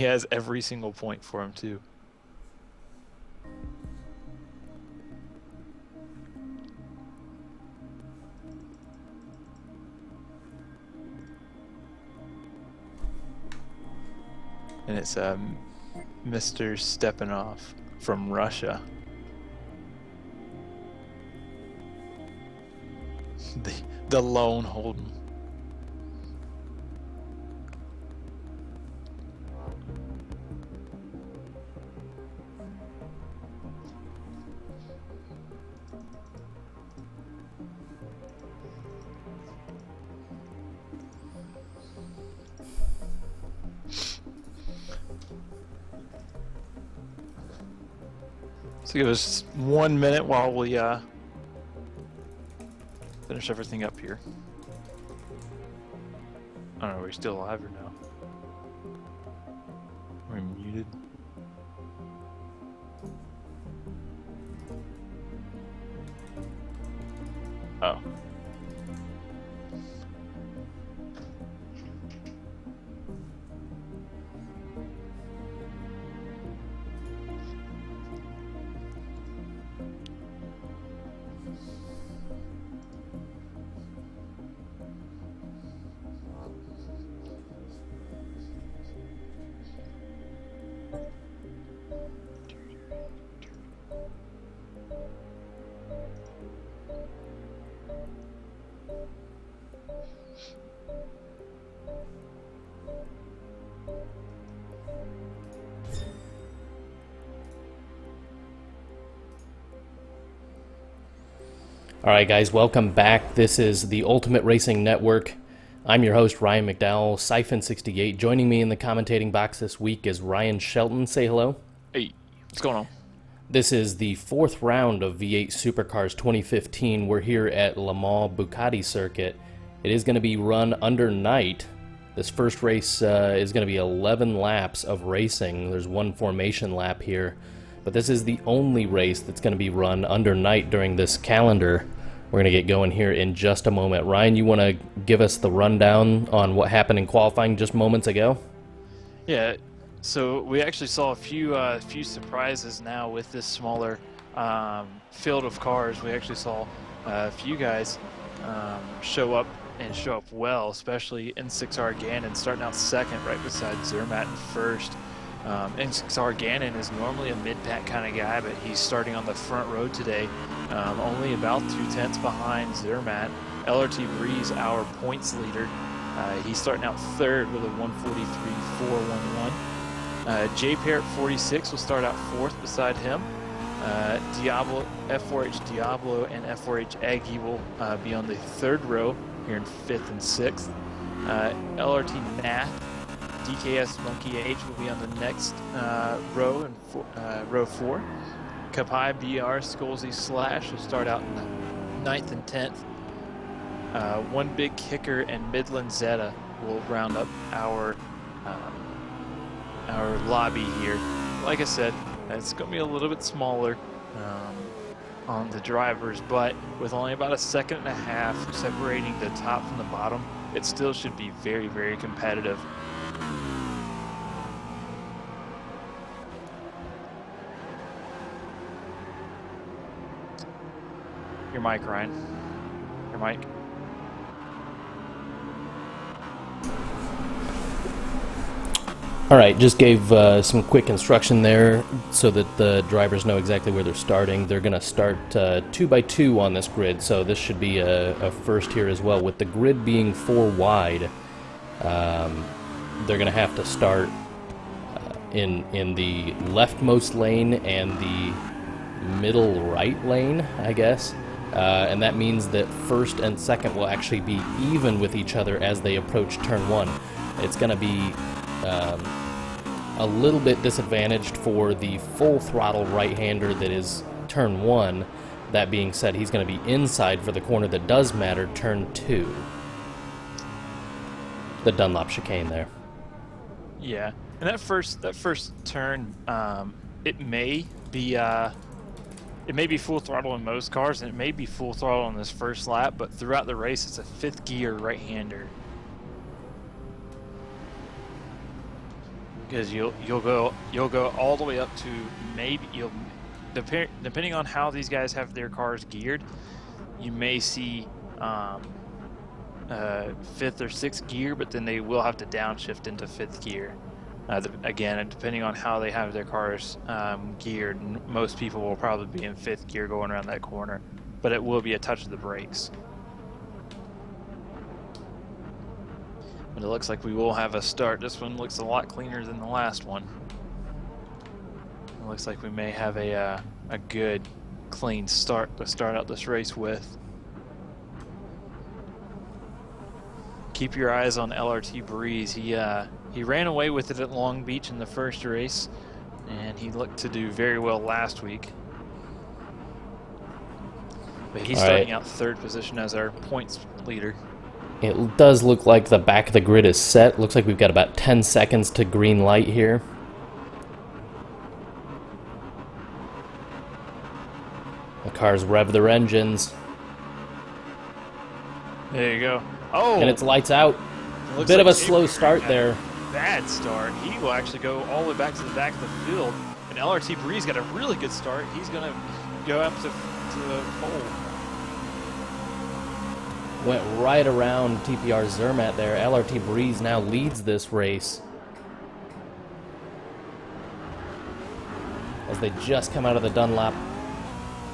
He has every single point for him too. And it's Mr. Stepanov from Russia. The lone Holden. So give us 1 minute while we finish everything up here. I don't know, are we still alive or no? We're muted. Oh. All right, guys, welcome back. This is the Ultimate Racing Network. I'm your host, Ryan McDowell, Siphon68. Joining me in the commentating box this week is Ryan Shelton. Say hello. Hey, what's going on? This is the fourth round of V8 Supercars 2015. We're here at Le Mans Bucati Circuit. It is going to be run under night. This first race is going to be 11 laps of racing. There's one formation lap here. But this is the only race that's going to be run under night during this calendar. We're going to get going here in just a moment. Ryan, you want to give us the rundown on what happened in qualifying just moments ago? Yeah, so we actually saw a few surprises now with this smaller field of cars. We actually saw a few guys show up well, especially N6R Gannon starting out second right beside Zermatt in first. N6R Gannon is normally a mid-pack kind of guy, but he's starting on the front row today, only about 2/10 behind Zermatt. LRT Breeze, our points leader, he's starting out third with a 143.411. J Parrott 46 will start out fourth beside him. Diablo, F4H Diablo and F4H Aggie will be on the third row here in fifth and sixth. LRT Nath, DKS Monkey H will be on the next row in row 4. Kapai BR Skolzy Slash will start out in 9th and 10th. One Big Kicker and Midland Zeta will round up our lobby here. Like I said, it's going to be a little bit smaller on the drivers, but with only about a second and a half separating the top from the bottom, it still should be very, very competitive. Your mic, Ryan. Your mic. All right, just gave some quick instruction there so that the drivers know exactly where they're starting. They're going to start 2 by 2 on this grid, so this should be a first here as well. With the grid being 4 wide, they're going to have to start in the leftmost lane and the middle right lane, I guess. And that means that first and second will actually be even with each other as they approach turn 1. It's going to be a little bit disadvantaged for the full throttle right-hander that is turn 1. That being said, he's going to be inside for the corner that does matter, turn 2. The Dunlop chicane there. Yeah, and that first turn, it may be full throttle in most cars, and it may be full throttle on this first lap, but throughout the race, it's a 5th gear right-hander. because you'll go all the way up to maybe depending on how these guys have their cars geared, you may see fifth or sixth gear, but then they will have to downshift into fifth gear. Again, depending on how they have their cars geared, most people will probably be in fifth gear going around that corner, but it will be a touch of the brakes. But it looks like we will have a start. This one looks a lot cleaner than the last one. It looks like we may have a good, clean start to start out this race with. Keep your eyes on LRT Breeze. He ran away with it at Long Beach in the first race, and he looked to do very well last week. But he's starting out third position as our points leader. It does look like the back of the grid is set. Looks like we've got about 10 seconds to green light here. The cars rev their engines. There you go. Oh! And it's lights out. Bit of a slow start there. Bad start. He will actually go all the way back to the back of the field. And LRT Breeze got a really good start. He's going to go up to the pole. Went right around TPR Zermatt there. LRT Breeze now leads this race, as they just come out of the Dunlop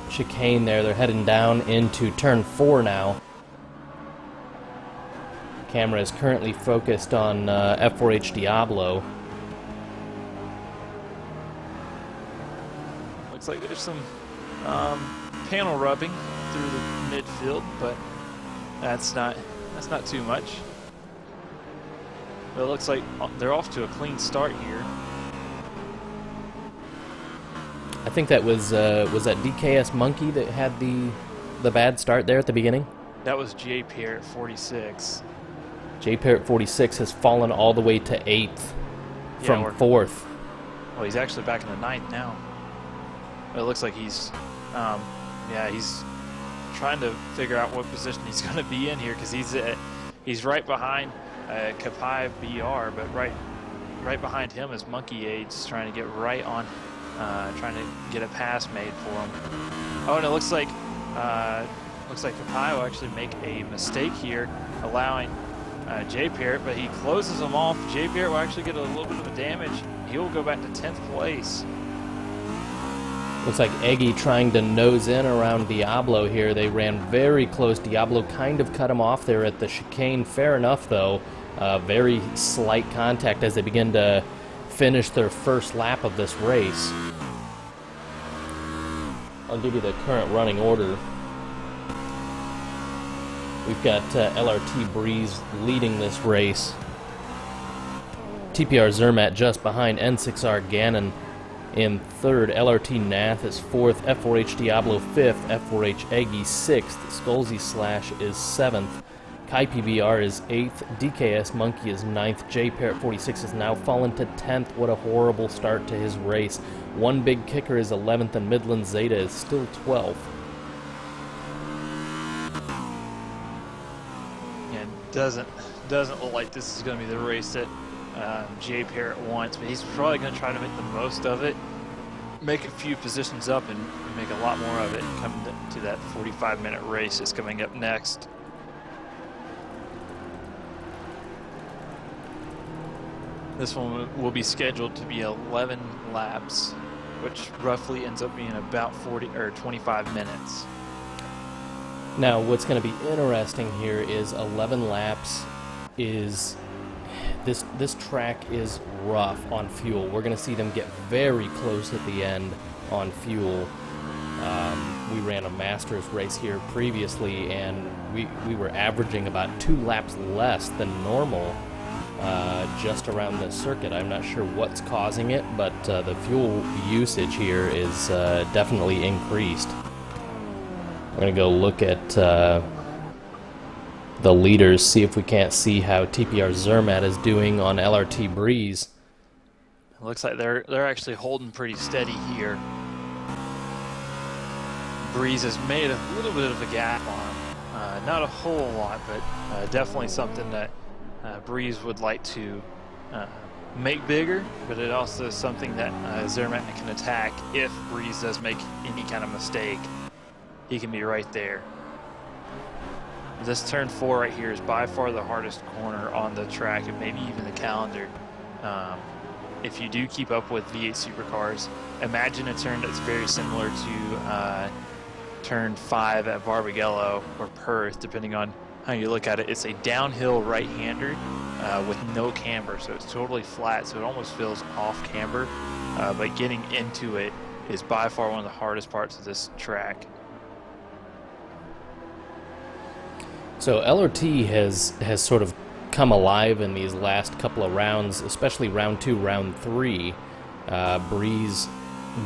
chicane there. They're heading down into turn 4 now. Camera is currently focused on F4H Diablo. Looks like there's some panel rubbing through the midfield, but that's not too much. But it looks like they're off to a clean start here. I think that was that DKS Monkey that had the bad start there at the beginning? That was J. Pierre at 46. J. Pierre at 46 has fallen all the way to 8th from 4th. Well, he's actually back in the 9th now. But it looks like he's trying to figure out what position he's going to be in here, because he's right behind Kapai BR, but right behind him is Monkey Aids trying to get right on, trying to get a pass made for him. Oh, and it looks like Kapai will actually make a mistake here, allowing J. Parrott, but he closes him off. J. Parrott will actually get a little bit of a damage. He will go back to 10th place. Looks like Eggy trying to nose in around Diablo here. They ran very close. Diablo kind of cut him off there at the chicane. Fair enough, though. Very slight contact as they begin to finish their first lap of this race. I'll give you the current running order. We've got LRT Breeze leading this race. TPR Zermatt just behind. N6R Gannon in 3rd. LRT Nath is 4th. F4H Diablo 5th. F4H Eggy 6th. Skullsy Slash is 7th. Kai PBR is 8th. DKS Monkey is 9th. J Parrott 46 has now fallen to 10th. What a horrible start to his race. One Big Kicker is 11th, and Midland Zeta is still 12th. Doesn't look like this is going to be the race that J. Parrott wants, but he's probably going to try to make the most of it, make a few positions up, and make a lot more of it coming to that 45-minute race that's coming up next. This one will be scheduled to be 11 laps, which roughly ends up being about 40 or 25 minutes. Now, what's going to be interesting here is 11 laps is this track is rough on fuel. We're going to see them get very close at the end on fuel. We ran a Masters race here previously, and we were averaging about 2 laps less than normal just around the circuit. I'm not sure what's causing it, but the fuel usage here is definitely increased. We're going to go look at the leaders, see if we can't see how TPR Zermatt is doing on LRT Breeze. It looks like they're actually holding pretty steady here. Breeze has made a little bit of a gap on, not a whole lot, but definitely something that Breeze would like to make bigger, but it also is something that Zermatt can attack if Breeze does make any kind of mistake. He can be right there. This turn 4 right here is by far the hardest corner on the track, and maybe even the calendar. If you do keep up with V8 Supercars, imagine a turn that's very similar to turn 5 at Barbagallo or Perth, depending on how you look at it. It's a downhill right-hander with no camber, so it's totally flat, so it almost feels off camber, but getting into it is by far one of the hardest parts of this track. So LRT has sort of come alive in these last couple of rounds, especially round 2, round 3. Breeze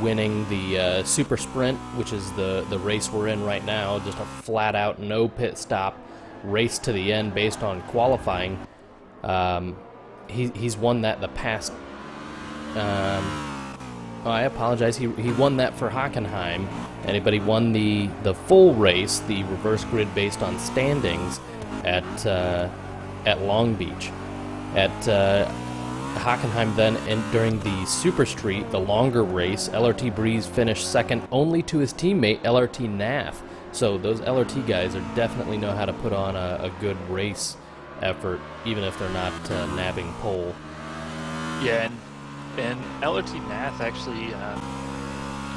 winning the super sprint, which is the race we're in right now, just a flat out no pit stop race to the end based on qualifying. He's won that the past. I apologize. He won that for Hockenheim, but he won the full race, the reverse grid based on standings, at Long Beach. At Hockenheim then, and during the Super Street, the longer race, LRT Breeze finished second only to his teammate LRT Nath. So those LRT guys are definitely know how to put on a good race effort, even if they're not nabbing pole. Yeah, and LRT Nath actually,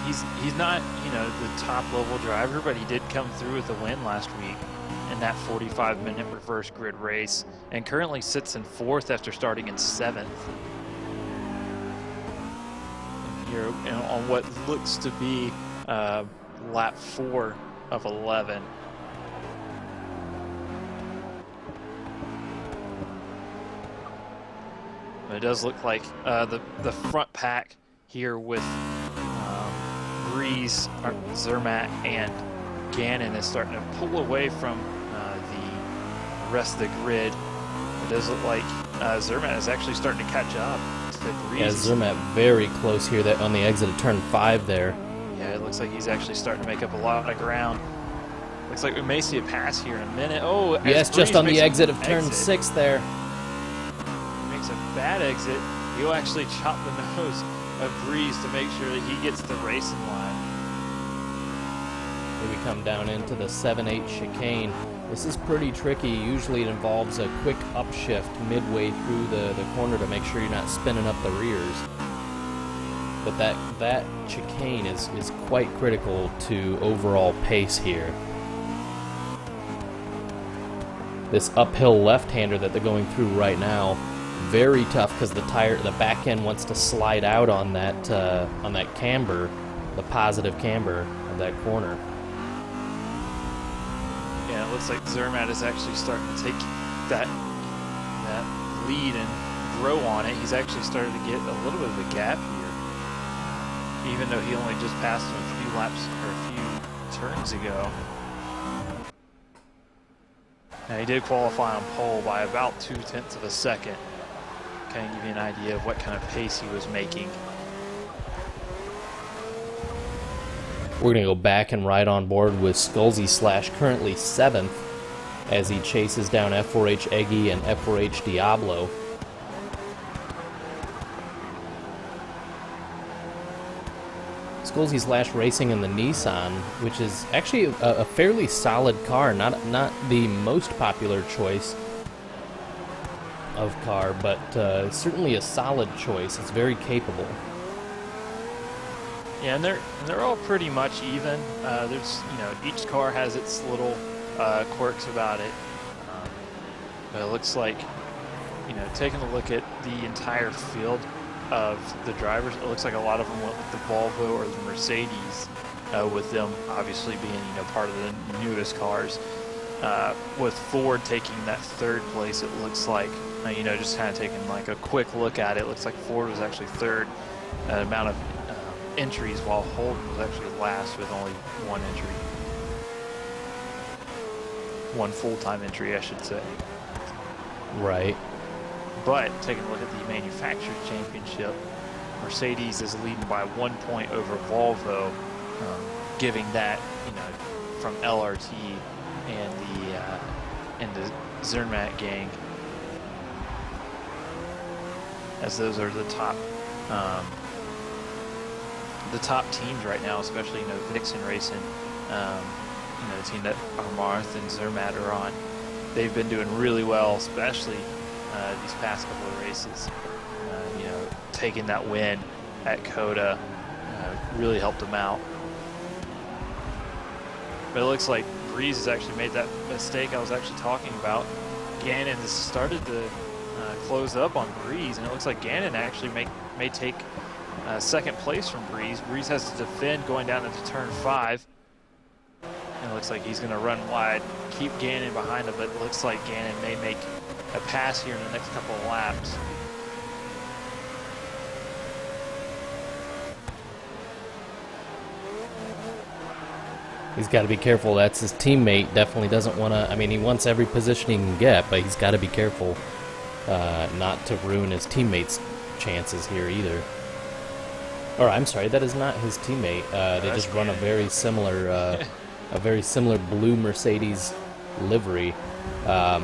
he's not, you know, the top level driver, but he did come through with a win last week in that 45-minute reverse grid race, and currently sits in 4th after starting in 7th. Here on what looks to be lap 4 of 11. But it does look like the front pack here with Breeze, Zermatt, and Gannon is starting to pull away from the rest of the grid. It does look like Zermatt is actually starting to catch up to Breeze. Yeah, Zermatt very close here on the exit of turn 5 there. Yeah, it looks like he's actually starting to make up a lot of ground. Looks like we may see a pass here in a minute. Oh, yes, just on the exit of turn 6 there. Makes a bad exit. He'll actually chop the nose of Breeze to make sure that he gets the racing line. Here we come down into the 7-8 chicane. This is pretty tricky. Usually it involves a quick upshift midway through the corner to make sure you're not spinning up the rears. But that chicane is quite critical to overall pace here. This uphill left-hander that they're going through right now, very tough because the back end wants to slide out on that camber, the positive camber of that corner. Yeah, it looks like Zermatt is actually starting to take that lead and grow on it. He's actually started to get a little bit of a gap here, even though he only just passed him a few laps or a few turns ago. Now, he did qualify on pole by about 0.2 of a second. Kind of give you an idea of what kind of pace he was making. We're going to go back and ride on board with Skulzy Slash, currently 7th, as he chases down F4H Eggy and F4H Diablo. Skulzy Slash racing in the Nissan, which is actually a fairly solid car, not the most popular choice of car, but certainly a solid choice. It's very capable. Yeah, and they're all pretty much even. There's, you know, each car has its little quirks about it. But it looks like, you know, taking a look at the entire field of the drivers, it looks like a lot of them went with the Volvo or the Mercedes, with them obviously being, you know, part of the newest cars. With Ford taking that 3rd place, it looks like, you know, just kind of taking like a quick look at it, looks like Ford was actually 3rd amount of entries, while Holden was actually last with only 1 entry. 1 full-time entry, I should say. Right. But taking a look at the manufacturer championship, Mercedes is leading by 1 point over Volvo, giving that, you know, from LRT and the Zermatt gang. as those are um, the top teams right now, especially Vixen Racing, the team that Marth and Zermatt are on. They've been doing really well, especially these past couple of races. Taking that win at Coda really helped them out. But it looks like Breeze has actually made that mistake I was actually talking about. Gannon has started to close up on Breeze, and it looks like Gannon actually may take second place from Breeze. Breeze has to defend going down into turn 5. And it looks like he's going to run wide, keep Gannon behind him, but it looks like Gannon may make a pass here in the next couple of laps. He's got to be careful. That's his teammate. Definitely doesn't want to. I mean, he wants every position he can get, but he's got to be careful not to ruin his teammate's chances here either. Or I'm sorry, that is not his teammate. They just run a very similar, blue Mercedes livery. So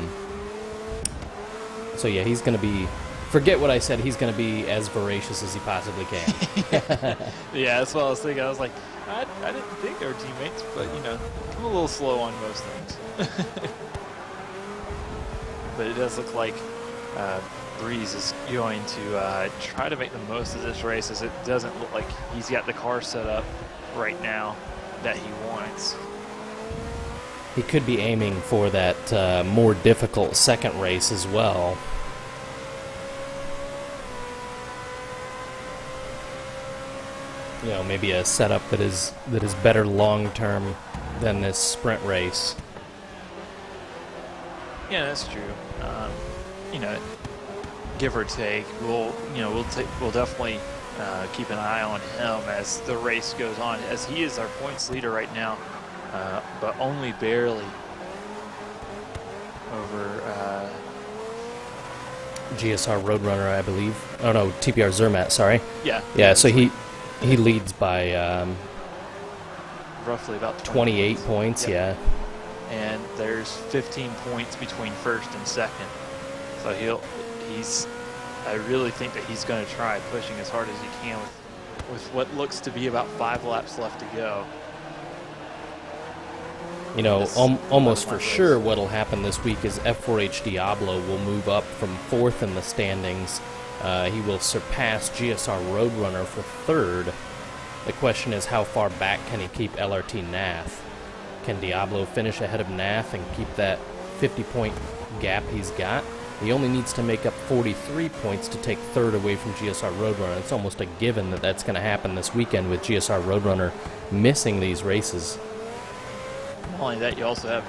yeah, he's going to be. Forget what I said. He's going to be as voracious as he possibly can. Yeah, that's what I was thinking. I was like, I didn't think they were teammates, but I'm a little slow on most things. But it does look like Breeze is going to try to make the most of this race, as it doesn't look like he's got the car set up right now that he wants. He could be aiming for that more difficult second race as well. Maybe a setup that is better long term than this sprint race. Yeah, that's true. Give or take, we'll definitely keep an eye on him as the race goes on, as he is our points leader right now, but only barely over GSR Roadrunner, I believe. Oh no, TPR Zermatt. Sorry. Yeah. So he leads by roughly about 28 points. Yep. Yeah. And there's 15 points between first and second. So I really think that he's going to try pushing as hard as he can with what looks to be about 5 laps left to go. Almost for sure what'll happen this week is F4H Diablo will move up from 4th in the standings. He will surpass GSR Roadrunner for 3rd. The question is, how far back can he keep LRT Nath? Can Diablo finish ahead of Nath and keep that 50-point gap he's got? He only needs to make up 43 points to take 3rd away from GSR Roadrunner. It's almost a given that that's going to happen this weekend with GSR Roadrunner missing these races. Not only that, you also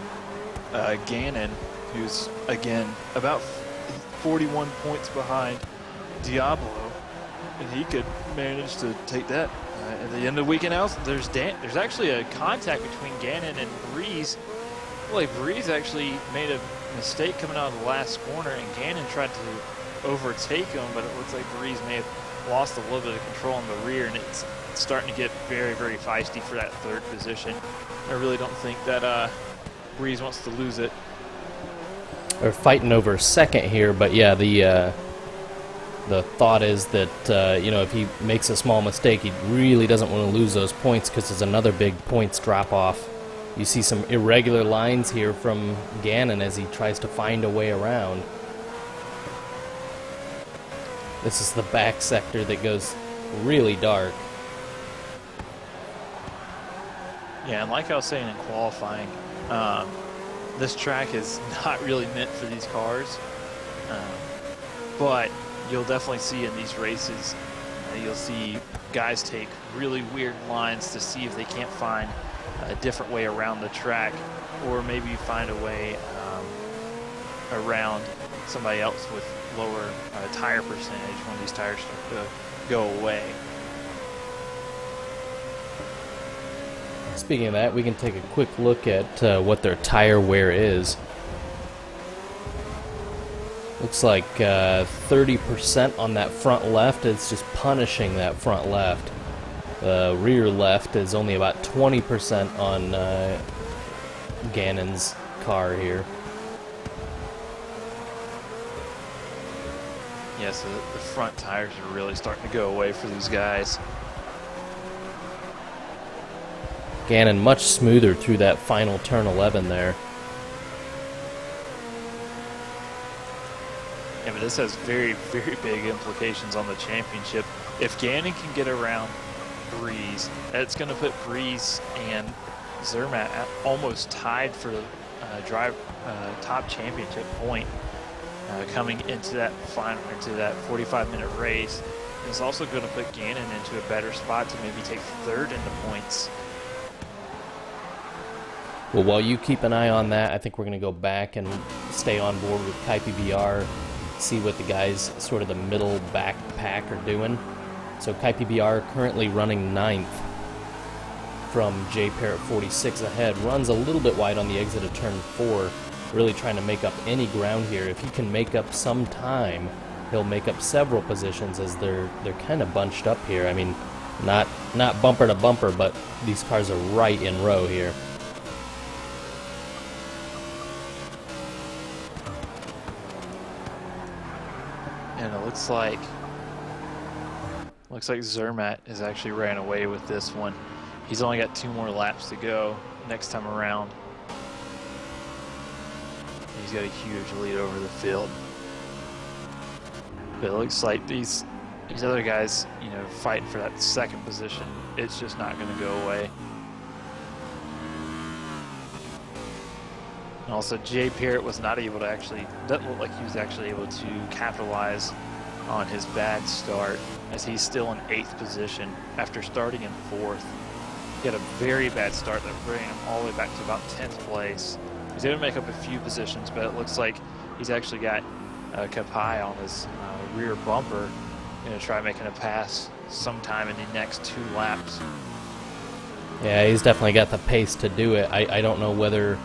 have Gannon, who's, again, about 41 points behind Diablo, and he could manage to take that. At the end of the weekend else, there's actually a contact between Gannon and Breeze. Well, Breeze actually made a mistake coming out of the last corner, and Gannon tried to overtake him, but it looks like Breeze may have lost a little bit of control in the rear, and it's starting to get very, very feisty for that 3rd position. I really don't think that Breeze wants to lose it. They're fighting over 2nd here, but yeah, the thought is that, if he makes a small mistake, he really doesn't want to lose those points because there's another big points drop-off. You see some irregular lines here from Gannon as he tries to find a way around. This is the back sector that goes really dark. Yeah, and like I was saying in qualifying, this track is not really meant for these cars, but you'll definitely see in these races, you'll see guys take really weird lines to see if they can't find a different way around the track, or maybe find a way around somebody else with lower tire percentage when these tires start to go away. Speaking of that, we can take a quick look at what their tire wear is. Looks like 30% on that front left. It's just punishing that front left. The rear left is only about 20% on Gannon's car here. Yeah, so the front tires are really starting to go away for these guys. Gannon much smoother through that final turn 11 there. Yeah, but this has very, very big implications on the championship. If Gannon can get around Breeze, that's going to put Breeze and Zermatt almost tied for the top championship point coming into that final, into that 45-minute race. And it's also going to put Gannon into a better spot to maybe take third in the points. Well, while you keep an eye on that, I think we're going to go back and stay on board with KPBR, see what the guys sort of the middle back pack are doing. So KPBR currently running 9th from J. Parrott 46 ahead. Runs a little bit wide on the exit of turn 4, really trying to make up any ground here. If he can make up some time, he'll make up several positions as they're kind of bunched up here. I mean, not bumper to bumper, but these cars are right in row here. And it looks like Zermatt has actually ran away with this one. He's only got 2 more laps to go next time around. He's got a huge lead over the field. But it looks like these other guys, you know, fighting for that second position, it's just not going to go away. And also, Jay Parrott was not able to doesn't look like he was actually able to capitalize on his bad start, as he's still in 8th position after starting in 4th. He had a very bad start that brought him all the way back to about 10th place. He's able to make up a few positions, but it looks like he's actually got Kapai on his rear bumper, going to try making a pass sometime in the next 2 laps. Yeah, he's definitely got the pace to do it. I don't know whether,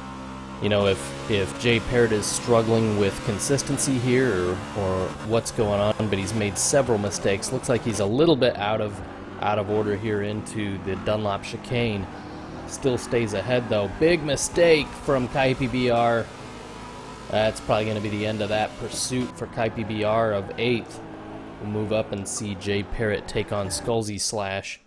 you know, if Jay Parrott is struggling with consistency here or what's going on, but he's made several mistakes. Looks like he's a little bit out of order here into the Dunlop chicane. Still stays ahead though. Big mistake from KPBR. That's probably going to be the end of that pursuit for KPBR of 8th. We'll move up and see Jay Parrott take on Skulzy Slash.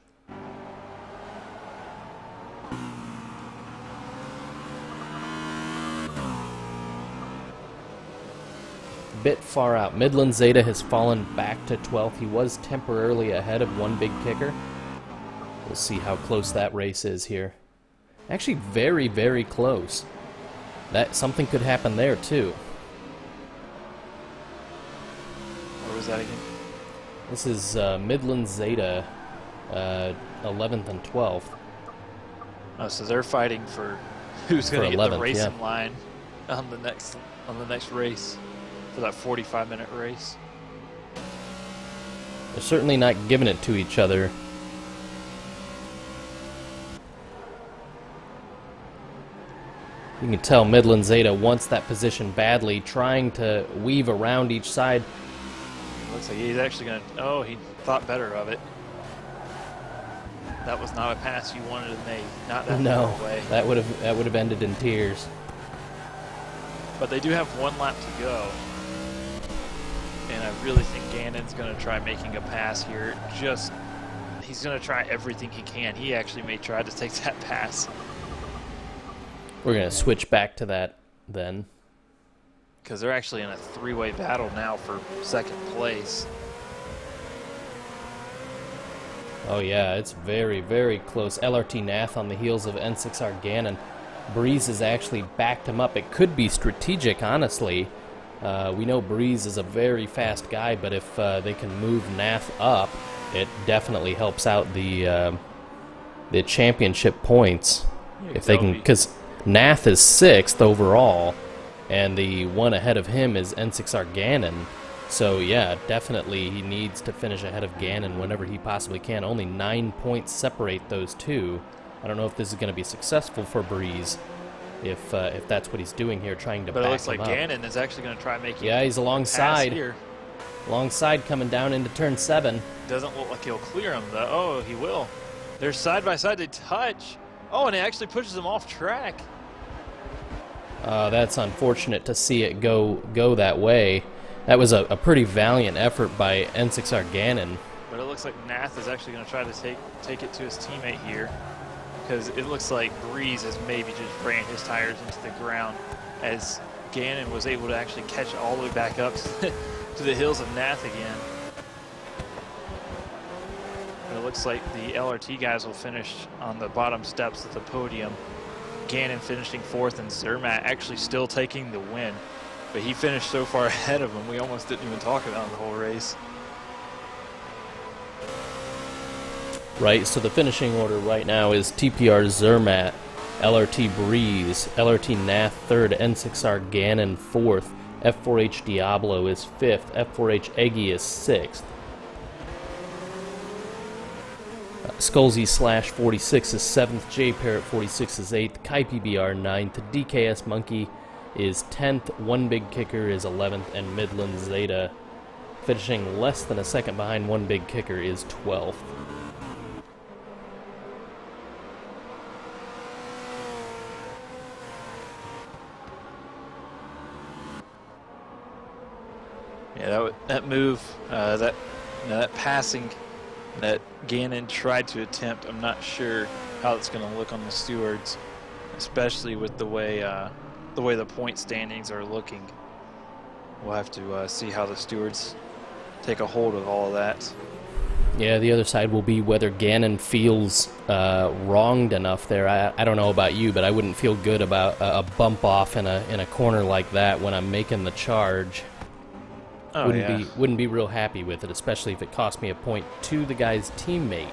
Bit far out. Midland Zeta has fallen back to 12th. He was temporarily ahead of one big kicker. We'll see how close that race is here. Actually, very, very close. That something could happen there too. Where was that again? This is Midland Zeta, 11th and 12th. Oh, so they're fighting for who's going to get 11th, the racing yeah. line on the next race, for that 45-minute race. They're certainly not giving it to each other. You can tell Midland Zeta wants that position badly, trying to weave around each side. Looks like he's actually going to... Oh, he thought better of it. That was not a pass you wanted to make. Not that No, far away. that would have ended in tears. But they do have 1 lap to go. And I really think Gannon's going to try making a pass here. He's going to try everything he can. He actually may try to take that pass. We're going to switch back to that then. Because they're actually in a 3-way battle now for 2nd place. Oh yeah, it's very, very close. LRT Nath on the heels of N6R Gannon. Breeze has actually backed him up. It could be strategic, honestly. We know Breeze is a very fast guy, but if they can move Nath up, it definitely helps out the championship points. If they can, because Nath is 6th overall, and the one ahead of him is N6R Gannon. So yeah, definitely he needs to finish ahead of Gannon whenever he possibly can. Only 9 points separate those two. I don't know if this is going to be successful for Breeze, if that's what he's doing here, trying to back him up. But it looks like Gannon is actually going to try making. Yeah, he's alongside. Here. Alongside coming down into turn 7. Doesn't look like he'll clear him though. Oh, he will. They're side by side. They touch. Oh, and it actually pushes him off track. That's unfortunate to see it go that way. That was a pretty valiant effort by N6R Gannon. But it looks like Nath is actually going to try to take it to his teammate here, because it looks like Breeze has maybe just ran his tires into the ground, as Gannon was able to actually catch all the way back up to the hills of Nath again. And it looks like the LRT guys will finish on the bottom steps of the podium. Gannon finishing 4th, and Zermatt actually still taking the win. But he finished so far ahead of him, we almost didn't even talk about the whole race. Right, so the finishing order right now is TPR Zermatt, LRT Breeze, LRT Nath 3rd, N6R Gannon 4th, F4H Diablo is 5th, F4H Eggy is 6th. Skullsy Slash 46 is 7th, J Parrot 46 is 8th, Kai PBR 9th, DKS Monkey is 10th, One Big Kicker is 11th, and Midland Zeta, finishing less than a second behind One Big Kicker, is 12th. Yeah, that move, that passing that Gannon tried to attempt, I'm not sure how it's going to look on the stewards, especially with the way the point standings are looking. We'll have to see how the stewards take a hold of all of that. Yeah, the other side will be whether Gannon feels wronged enough there. I don't know about you, but I wouldn't feel good about a bump off in a corner like that when I'm making the charge. Oh, wouldn't be real happy with it, especially if it cost me a point to the guy's teammate.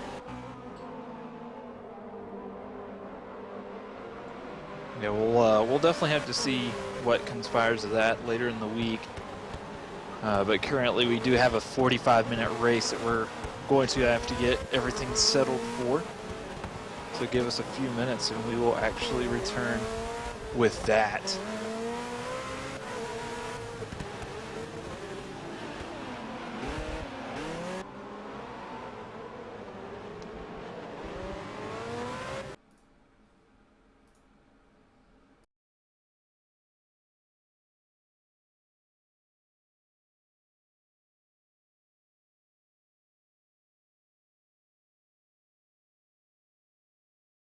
Yeah, we'll definitely have to see what conspires to that later in the week. But currently we do have a 45-minute race that we're going to have to get everything settled for. So give us a few minutes and we will actually return with that.